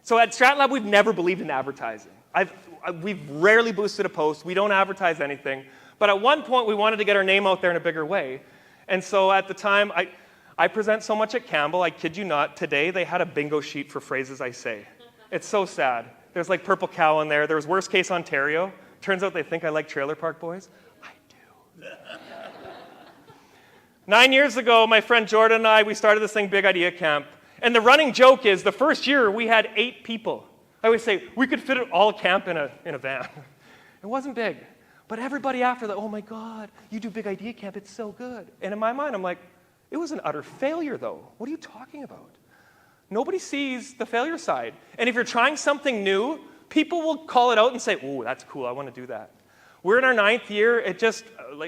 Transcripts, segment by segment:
So at StratLab, we've never believed in advertising. We've rarely boosted a post. We don't advertise anything. But at one point, we wanted to get our name out there in a bigger way. And so at the time, I present so much at Campbell, I kid you not, today they had a bingo sheet for phrases I say. It's so sad. There's like Purple Cow in there. There was Worst Case Ontario. Turns out they think I like Trailer Park Boys. I do. 9 years ago, my friend Jordan and I, we started this thing, Big Idea Camp. And the running joke is the first year we had 8 people. I always say, we could fit it all camp in a van. It wasn't big. But everybody after that, oh my God, you do Big Idea Camp, it's so good. And in my mind, I'm like, it was an utter failure though. What are you talking about? Nobody sees the failure side. And if you're trying something new, people will call it out and say, oh, that's cool, I want to do that. We're in our 9th year. It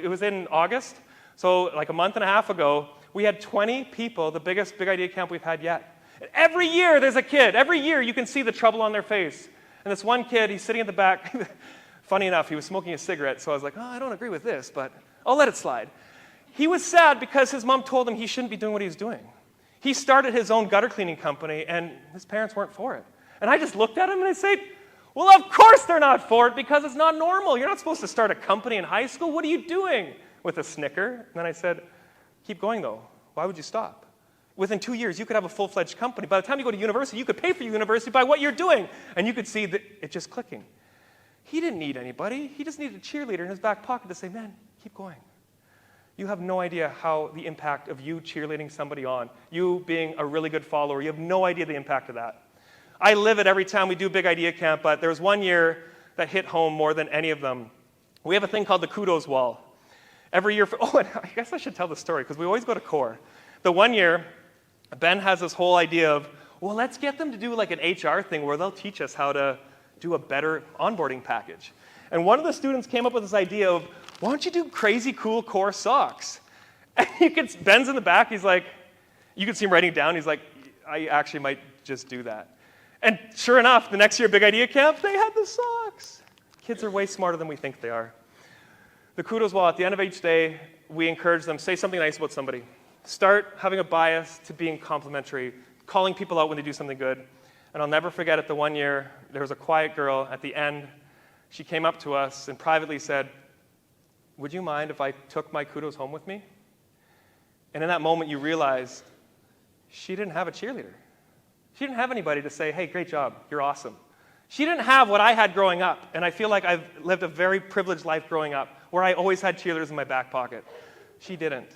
was in August. So like a month and a half ago, we had 20 people, the biggest Big Idea Camp we've had yet. And every year there's a kid. Every year you can see the trouble on their face. And this one kid, he's sitting at the back. Funny enough, he was smoking a cigarette, so I was like, oh, I don't agree with this, but I'll let it slide. He was sad because his mom told him he shouldn't be doing what he was doing. He started his own gutter cleaning company, and his parents weren't for it. And I just looked at him and I said, well, of course they're not for it because it's not normal. You're not supposed to start a company in high school. What are you doing? With a snicker. And then I said, keep going, though. Why would you stop? Within 2 years, you could have a full-fledged company. By the time you go to university, you could pay for university by what you're doing. And you could see that it just clicking. He didn't need anybody. He just needed a cheerleader in his back pocket to say, man, keep going. You have no idea how the impact of you cheerleading somebody on, you being a really good follower, you have no idea the impact of that. I live it every time we do Big Idea Camp, but there was one year that hit home more than any of them. We have a thing called the kudos wall. Every year, and I guess I should tell the story because we always go to core. The one year, Ben has this whole idea of, well, let's get them to do like an HR thing where they'll teach us how to do a better onboarding package. And one of the students came up with this idea of, why don't you do crazy cool core socks? And Ben's in the back, he's like, you can see him writing down, he's like, I actually might just do that. And sure enough, the next year, Big Idea Camp, they had the socks. Kids are way smarter than we think they are. The kudos wall, at the end of each day, we encourage them, say something nice about somebody. Start having a bias to being complimentary, calling people out when they do something good. And I'll never forget it, the one year, there was a quiet girl at the end. She came up to us and privately said, would you mind if I took my kudos home with me? And in that moment, you realize she didn't have a cheerleader. She didn't have anybody to say, hey, great job, you're awesome. She didn't have what I had growing up, and I feel like I've lived a very privileged life growing up, where I always had cheerleaders in my back pocket. She didn't.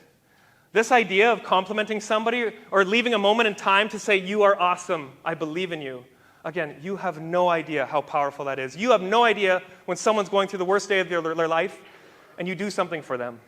This idea of complimenting somebody or leaving a moment in time to say, you are awesome, I believe in you. Again, you have no idea how powerful that is. You have no idea when someone's going through the worst day of their life, and you do something for them.